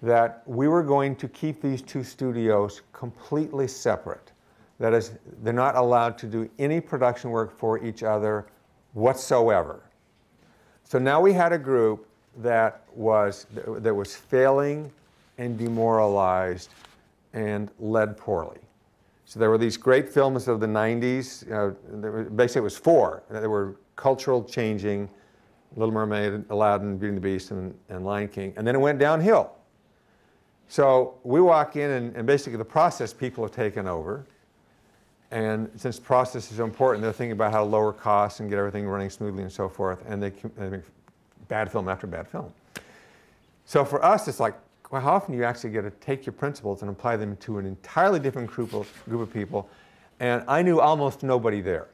that we were going to keep these 2 studios completely separate. That is, they're not allowed to do any production work for each other whatsoever. So now we had a group that was failing and demoralized and led poorly. So there were these great films of the 90s. Basically, it was 4. They were cultural changing: Little Mermaid, Aladdin, Beauty and the Beast, and Lion King. And then it went downhill. So we walk in, and basically the process people have taken over. And since process is so important, they're thinking about how to lower costs and get everything running smoothly and so forth. And they make bad film after bad film. So for us, it's like, well, how often do you actually get to take your principles and apply them to an entirely different group of people? And I knew almost nobody there.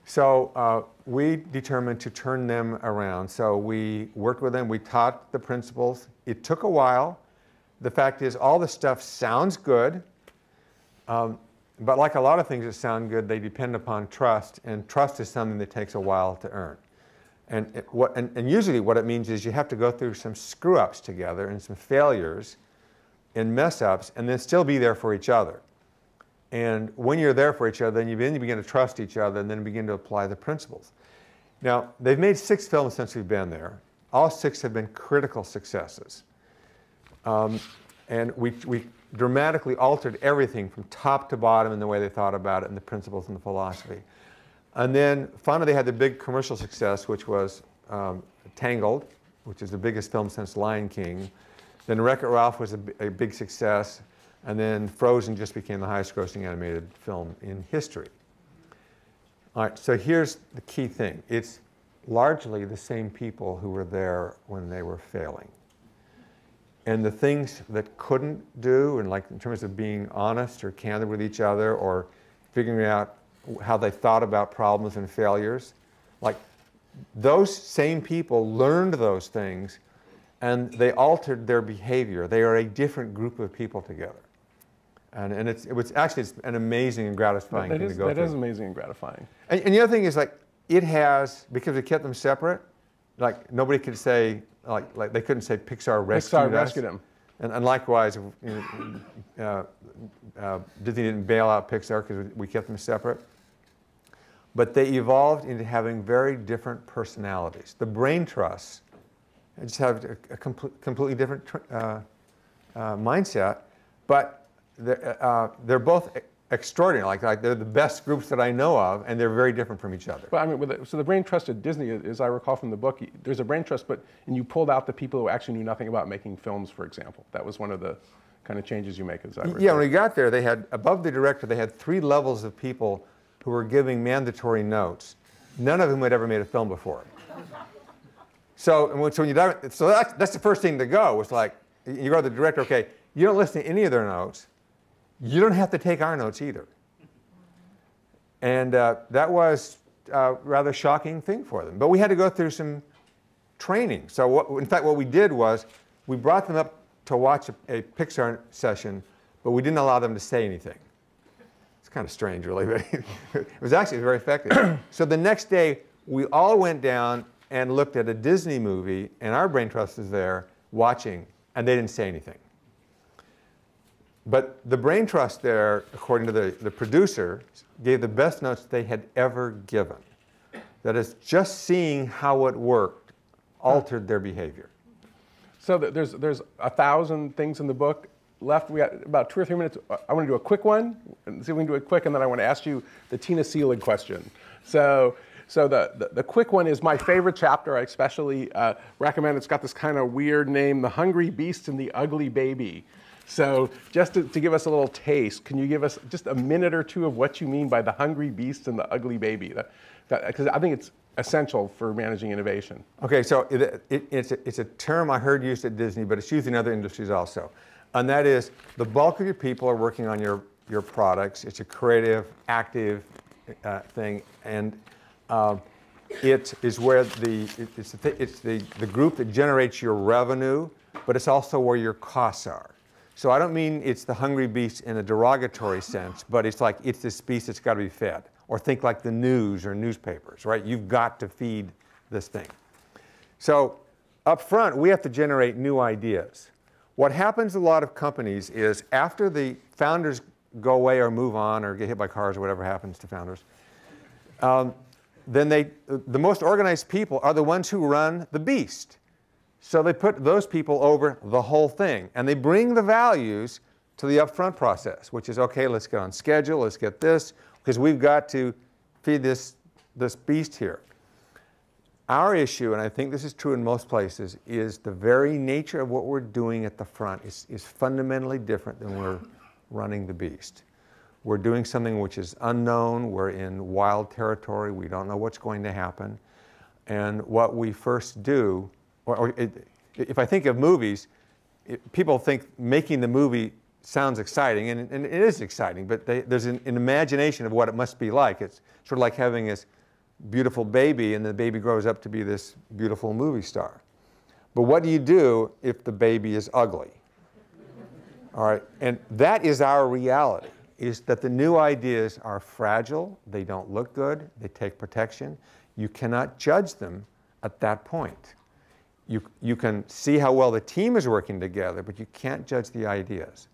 So we determined to turn them around. So we worked with them. We taught the principles. It took a while. The fact is, all the stuff sounds good. But like a lot of things that sound good, they depend upon trust, and trust is something that takes a while to earn. And usually what it means is you have to go through some screw-ups together and some failures and mess-ups, and then still be there for each other. And when you're there for each other, then you begin to trust each other and then begin to apply the principles. Now, they've made 6 films since we've been there. All 6 have been critical successes. And we dramatically altered everything from top to bottom in the way they thought about it and the principles and the philosophy. And then finally they had the big commercial success, which was Tangled, which is the biggest film since Lion King. Then Wreck-It Ralph was a big success. And then Frozen just became the highest grossing animated film in history. All right, so here's the key thing. It's largely the same people who were there when they were failing. And the things that couldn't do, and like in terms of being honest or candid with each other or figuring out how they thought about problems and failures, like those same people learned those things and they altered their behavior. They are a different group of people together. And it's an amazing and gratifying thing to go through. That is amazing and gratifying. And the other thing is, like, it has, because we kept them separate, like nobody could say, like they couldn't say Pixar rescued him. And likewise, Disney didn't bail out Pixar because we kept them separate. But they evolved into having very different personalities. The brain trusts just have a completely different mindset, but they're both extraordinary. Like they're the best groups that I know of, and they're very different from each other. But I mean, so the brain trust at Disney, as I recall from the book, there's a brain trust, and you pulled out the people who actually knew nothing about making films, for example. That was one of the kind of changes you make, as I recall. Yeah, when we got there, they had, above the director, they had 3 levels of people who were giving mandatory notes, none of whom had ever made a film before. So that's the first thing to go. It's like, you go to the director, okay, you don't listen to any of their notes. You don't have to take our notes either. And that was a rather shocking thing for them. But we had to go through some training. So in fact, what we did was we brought them up to watch a Pixar session, but we didn't allow them to say anything. It's kind of strange, really, but it was actually very effective. So the next day, we all went down and looked at a Disney movie, and our brain trust was there watching, and they didn't say anything. But the brain trust there, according to the producer, gave the best notes they had ever given. That is, just seeing how it worked altered their behavior. So there's 1,000 things in the book left. We got about 2 or 3 minutes. I want to do a quick one, and see if we can do it quick, and then I want to ask you the Tina Seelig question. So the quick one is my favorite chapter. I especially recommend. It's got this kind of weird name, The Hungry Beast and the Ugly Baby. So just to give us a little taste, can you give us just a minute or 2 of what you mean by the hungry beast and the ugly baby? Because I think it's essential for managing innovation. Okay, so it's a term I heard used at Disney, but it's used in other industries also. And that is, the bulk of your people are working on your products. It's a creative, active thing, and it is where it's the group that generates your revenue, but it's also where your costs are. So I don't mean it's the hungry beast in a derogatory sense, but it's like it's this beast that's got to be fed. Or think like the news or newspapers, right? You've got to feed this thing. So up front, we have to generate new ideas. What happens in a lot of companies is after the founders go away or move on or get hit by cars or whatever happens to founders, then the most organized people are the ones who run the beast. So they put those people over the whole thing, and they bring the values to the upfront process, which is, okay, let's get on schedule, let's get this, because we've got to feed this beast here. Our issue, and I think this is true in most places, is the very nature of what we're doing at the front is fundamentally different than we're running the beast. We're doing something which is unknown, we're in wild territory, we don't know what's going to happen, and what we first do, if I think of movies, people think making the movie sounds exciting, and it is exciting, but there's an imagination of what it must be like. It's sort of like having this beautiful baby, and the baby grows up to be this beautiful movie star. But what do you do if the baby is ugly? All right, and that is our reality. is that the new ideas are fragile, they don't look good, they take protection. You cannot judge them at that point. You can see how well the team is working together, but you can't judge the ideas.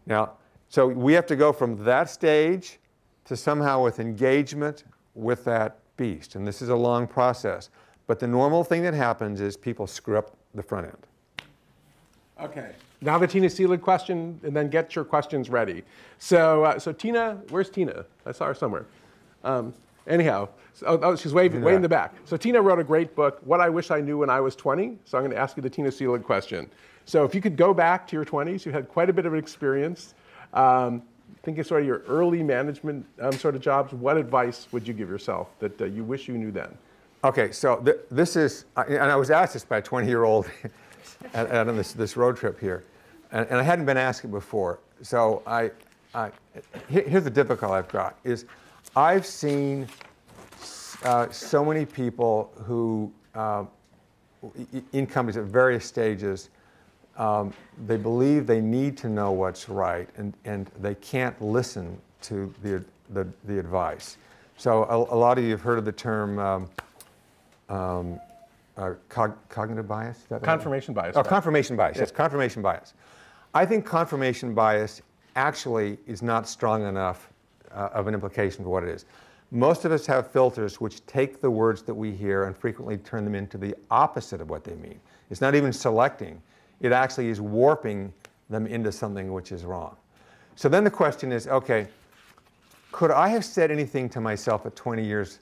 Now, so we have to go from that stage to somehow with engagement with that beast. And this is a long process. But the normal thing that happens is people screw up the front end. Okay. Now the Tina Seelig question, and then get your questions ready. So Tina, where's Tina? I saw her somewhere. Anyhow, she's way in the back. So Tina wrote a great book, What I Wish I Knew When I Was 20. So I'm going to ask you the Tina Seelig question. So if you could go back to your 20s, you had quite a bit of experience. Thinking sort of your early management sort of jobs, what advice would you give yourself that you wish you knew then? Okay, so this is, and I was asked this by a 20-year-old on this road trip here, and I hadn't been asked it before. So here's the difficulty I've got, is I've seen so many people who, in companies at various stages, they believe they need to know what's right, and they can't listen to the advice. So a lot of you have heard of the term cognitive bias? Is that confirmation bias. Oh, confirmation bias. Yeah. Yes, confirmation bias. I think confirmation bias actually is not strong enough of an implication for what it is. Most of us have filters which take the words that we hear and frequently turn them into the opposite of what they mean. It's not even selecting. It actually is warping them into something which is wrong. So then the question is, okay, could I have said anything to myself at 20 years,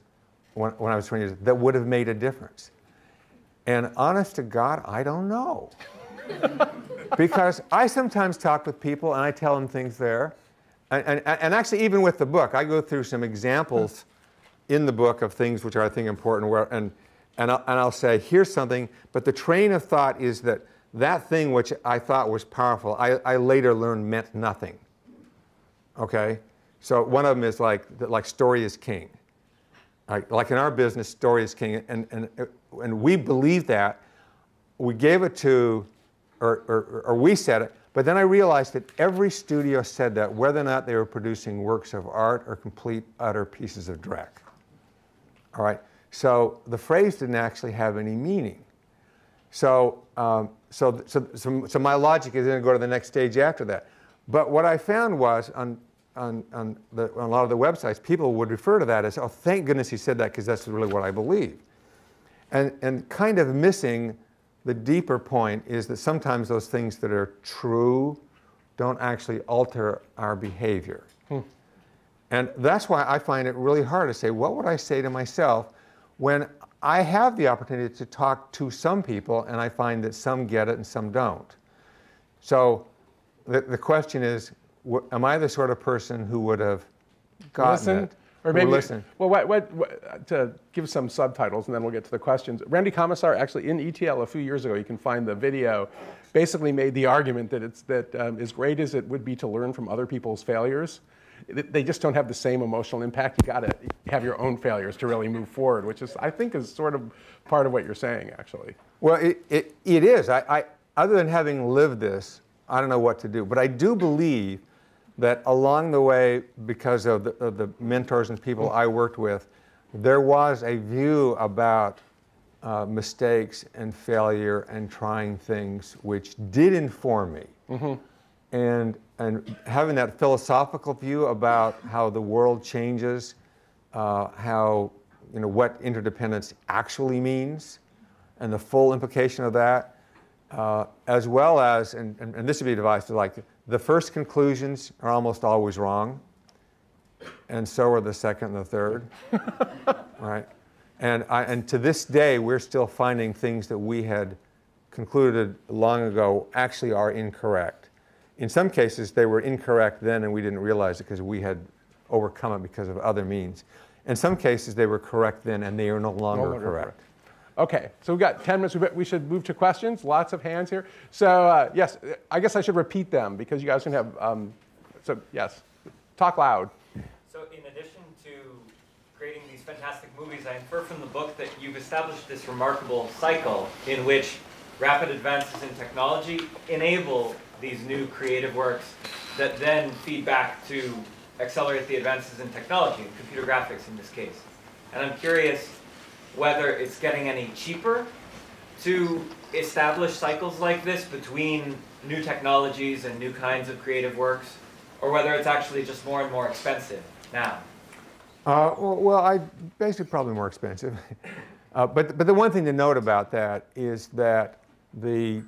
when I was 20 years, that would have made a difference? And honest to God, I don't know. Because I sometimes talk with people and I tell them things there. And actually, even with the book, I go through some examples in the book of things which are, I think, important. And I'll say, here's something, but the train of thought is that thing which I thought was powerful, I later learned meant nothing. Okay? So one of them is like story is king. Like in our business, story is king. And we believe that. We gave it to, or we said it, but then I realized that every studio said that, whether or not they were producing works of art or complete, utter pieces of dreck. All right? So the phrase didn't actually have any meaning. So my logic is going to go to the next stage after that. But what I found was on a lot of the websites, people would refer to that as, oh, thank goodness he said that, because that's really what I believe. And kind of missing the deeper point is that sometimes those things that are true don't actually alter our behavior. And that's why I find it really hard to say, what would I say to myself when I have the opportunity to talk to some people and I find that some get it and some don't. So the question is, am I the sort of person who would have gotten it? Or maybe, well, to give some subtitles, and then we'll get to the questions. Randy Commissar, actually in ETL a few years ago, you can find the video, basically made the argument that as great as it would be to learn from other people's failures, they just don't have the same emotional impact. You got to have your own failures to really move forward, which is, I think, is sort of part of what you're saying, actually. Well, it is. Other than having lived this, I don't know what to do. But I do believe that along the way, because of the mentors and people I worked with, there was a view about mistakes and failure and trying things which did inform me. And having that philosophical view about how the world changes, how, what interdependence actually means, and the full implication of that, as well as, and this would be a device, like the first conclusions are almost always wrong, and so are the second and the third, right? And to this day, we're still finding things that we had concluded long ago actually are incorrect. In some cases, they were incorrect then, and we didn't realize it because we had overcome it because of other means. In some cases, they were correct then, and they are no longer correct. Okay, so we've got 10 minutes. We should move to questions. Lots of hands here. So yes, I guess I should repeat them because you guys can have, so yes, talk loud. So in addition to creating these fantastic movies, I infer from the book that you've established this remarkable cycle in which rapid advances in technology enable these new creative works that then feed back to accelerate the advances in technology, computer graphics in this case. And I'm curious whether it's getting any cheaper to establish cycles like this between new technologies and new kinds of creative works, or whether it's actually just more and more expensive now. Well, basically probably more expensive. But the one thing to note about that is that the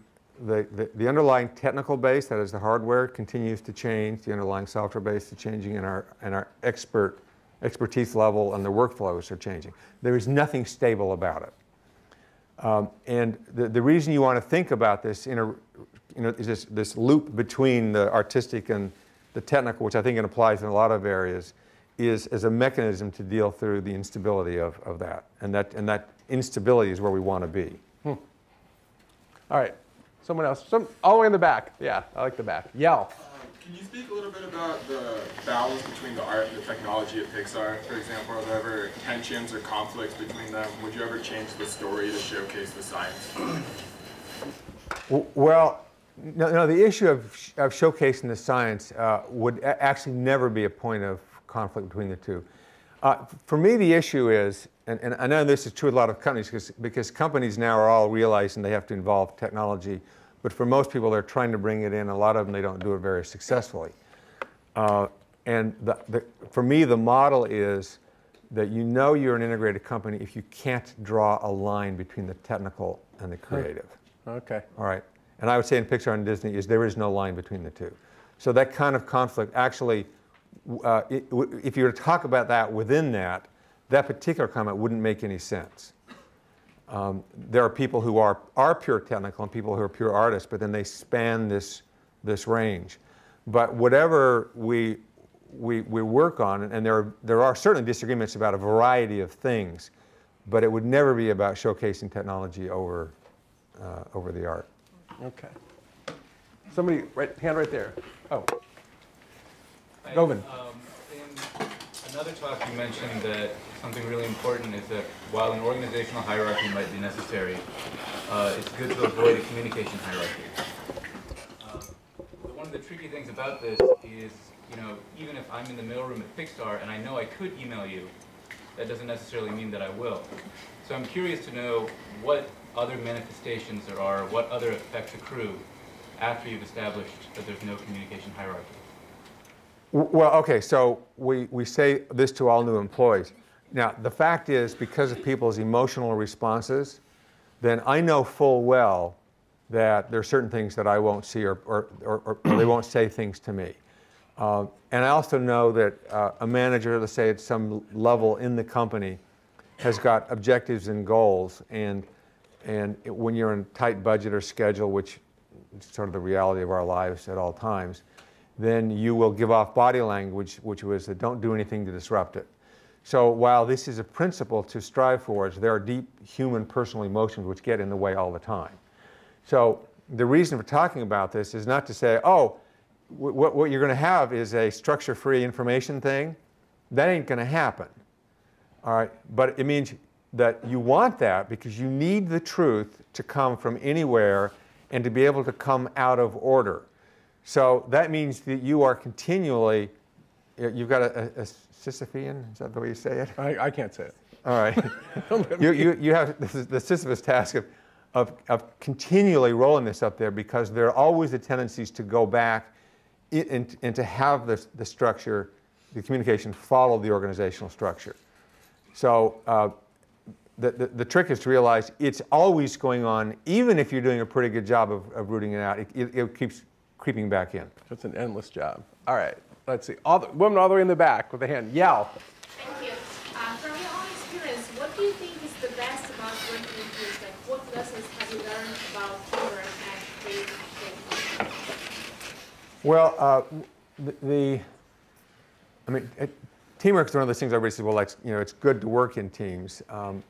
underlying technical base, that is the hardware, continues to change. The underlying software base is changing, and our expertise level and the workflows are changing. There is nothing stable about it. And the reason you want to think about this is this loop between the artistic and the technical, which I think it applies in a lot of areas, is as a mechanism to deal through the instability of that. And that instability is where we want to be. All right. Someone else. All the way in the back. Yeah, I like the back. Yell. Can you speak a little bit about the balance between the art and the technology at Pixar? For example, are there ever tensions or conflicts between them? Would you ever change the story to showcase the science? Well, no, the issue of showcasing the science would actually never be a point of conflict between the two. For me, the issue is, and I know this is true with a lot of companies, because companies now are all realizing they have to involve technology. But for most people, they're trying to bring it in. A lot of them, they don't do it very successfully. And for me, the model is that you know you're an integrated company if you can't draw a line between the technical and the creative. Okay. All right. And I would say in Pixar and Disney there is no line between the two. So that kind of conflict actually, if you were to talk about that within that particular comment wouldn't make any sense. There are people who are pure technical and people who are pure artists, but then they span this range. But whatever we work on, and there are certainly disagreements about a variety of things, but it would never be about showcasing technology over the art. Okay. Somebody, hand right there. Oh. Govind. In another talk, you mentioned that something really important is that while an organizational hierarchy might be necessary, it's good to avoid a communication hierarchy. One of the tricky things about this is, even if I'm in the mailroom at Pixar and I know I could email you, that doesn't necessarily mean that I will. So I'm curious to know what other manifestations there are, what other effects accrue after you've established that there's no communication hierarchy. Well, okay, so we say this to all new employees. Now, the fact is, because of people's emotional responses, then I know full well that there are certain things that I won't see or they won't say things to me. And I also know that a manager, let's say at some level in the company, has got objectives and goals. And when you're in tight budget or schedule, which is sort of the reality of our lives at all times, then you will give off body language, which was that don't do anything to disrupt it. So while this is a principle to strive for, there are deep human personal emotions which get in the way all the time. So the reason for talking about this is not to say, oh, what you're going to have is a structure-free information thing. That ain't going to happen. All right? But it means that you want that because you need the truth to come from anywhere and to be able to come out of order. So that means that you are continually, you've got a Sisyphean, is that the way you say it? I can't say it. All right. you have the Sisyphus task of continually rolling this up there because there are always the tendencies to go back and to have the structure, the communication follow the organizational structure. So the trick is to realize it's always going on, even if you're doing a pretty good job of rooting it out. It keeps creeping back in. It's an endless job. All right, let's see. Woman all the way in the back with a hand. Yell. Thank you. From your own experience, what do you think is the best about working with kids? Like, what lessons have you learned about teamwork and creativity? Well, teamwork is one of those things everybody says, well, it's good to work in teams. So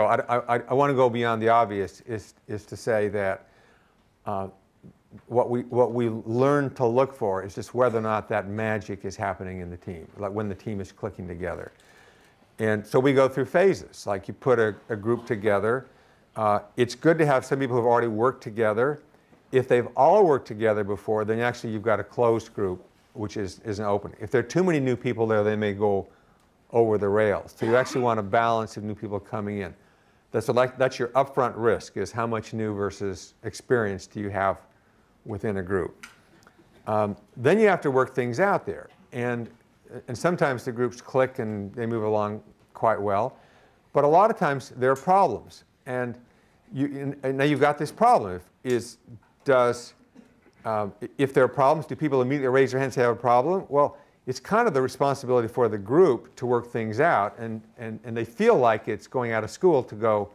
I want to go beyond the obvious is to say that what we learn to look for is just whether or not that magic is happening in the team, like when the team is clicking together. And so we go through phases, like you put a group together. It's good to have some people who have already worked together. If they've all worked together before, then actually you've got a closed group which is an opening. If there are too many new people there, they may go over the rails. So you actually want a balance of new people coming in. That's your upfront risk, is how much new versus experience do you have within a group. Then you have to work things out there. And sometimes the groups click and they move along quite well. But a lot of times there are problems. And now you've got this problem. If there are problems, do people immediately raise their hands and say, I have a problem? Well, it's kind of the responsibility for the group to work things out. And they feel like it's going out of school to go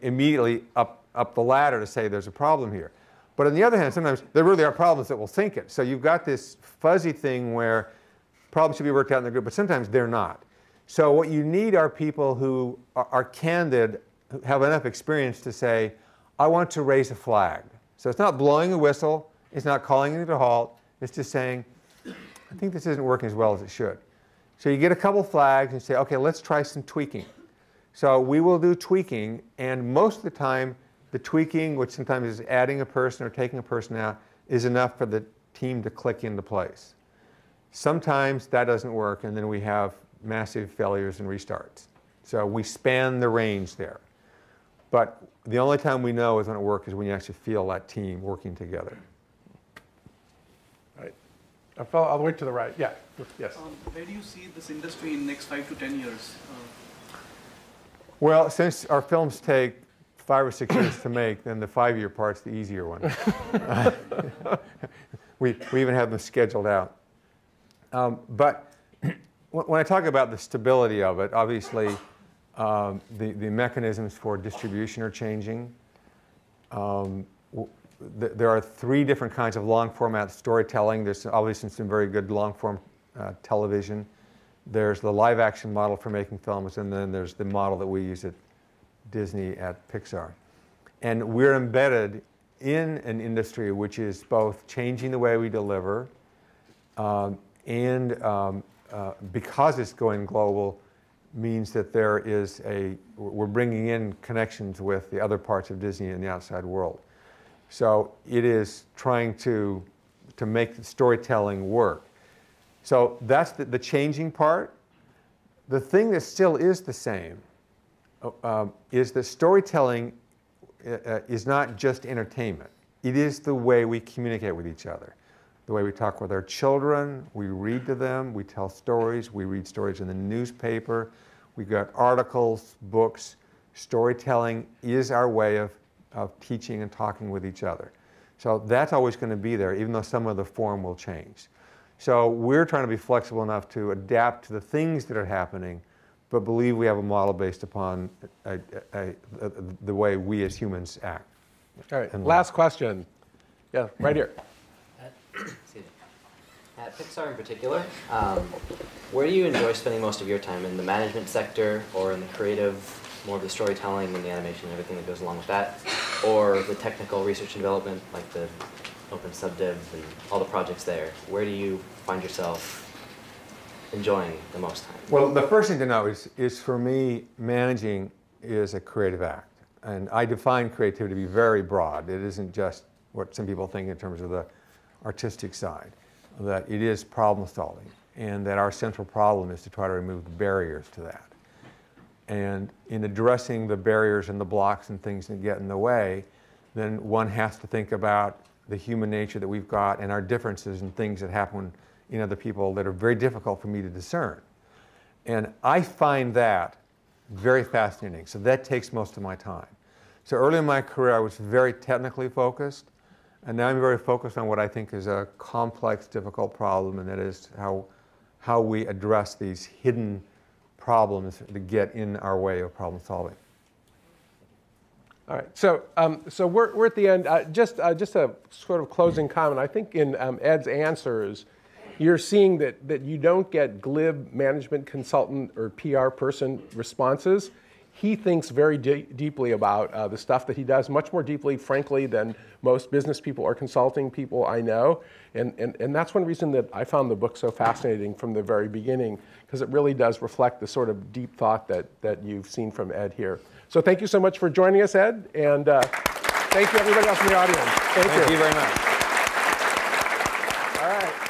immediately up the ladder to say there's a problem here. But on the other hand, sometimes there really are problems that will sink it. So you've got this fuzzy thing where problems should be worked out in the group, but sometimes they're not. So what you need are people who are candid, who have enough experience to say, I want to raise a flag. So it's not blowing a whistle, it's not calling it to halt, it's just saying, I think this isn't working as well as it should. So you get a couple flags and say, okay, let's try some tweaking. So we will do tweaking, and most of the time, the tweaking, which sometimes is adding a person or taking a person out, is enough for the team to click into place. Sometimes that doesn't work, and then we have massive failures and restarts. So we span the range there. But the only time we know is when it works is when you actually feel that team working together. Right. I fell all the way to the right. Yeah. Yes. Where do you see this industry in the next 5 to 10 years? Well, since our films take 5 or 6 years to make, then the 5-year part's the easier one. we even have them scheduled out. But when I talk about the stability of it, obviously the mechanisms for distribution are changing. There are 3 different kinds of long format storytelling. There's obviously some very good long form television. There's the live action model for making films, and then there's the model that we use at Disney, at Pixar. And we're embedded in an industry which is both changing the way we deliver and because it's going global, means that we're bringing in connections with the other parts of Disney and the outside world. So it is trying to make the storytelling work. So that's the changing part. The thing that still is the same is that storytelling is not just entertainment. It is the way we communicate with each other. The way we talk with our children, we read to them, we tell stories, we read stories in the newspaper, we've got articles, books. Storytelling is our way of teaching and talking with each other. So that's always going to be there, even though some of the form will change. So we're trying to be flexible enough to adapt to the things that are happening, but believe we have a model based upon the way we as humans act. All right, last question. Yeah, right here. At Pixar in particular, where do you enjoy spending most of your time? In the management sector, or in the creative, more of the storytelling and the animation and everything that goes along with that? Or the technical research and development, like the open subdiv and all the projects there? Where do you find yourself enjoying the most time? Well, the first thing to know is for me, managing is a creative act. And I define creativity to be very broad. It isn't just what some people think in terms of the artistic side, that it is problem solving, and that our central problem is to try to remove the barriers to that. And in addressing the barriers and the blocks and things that get in the way, then one has to think about the human nature that we've got and our differences and things that happen in other people that are very difficult for me to discern. And I find that very fascinating. So that takes most of my time. So early in my career, I was very technically focused. And now I'm very focused on what I think is a complex, difficult problem, and that is how we address these hidden problems that get in our way of problem solving. All right, so we're at the end. Just a sort of closing comment. I think in Ed's answers, you're seeing that you don't get glib management consultant or PR person responses. He thinks very deeply about the stuff that he does, much more deeply, frankly, than most business people or consulting people I know. And that's one reason that I found the book so fascinating from the very beginning, because it really does reflect the sort of deep thought that you've seen from Ed here. So thank you so much for joining us, Ed, and thank you everybody else in the audience. Thank you. Thank you very much. All right.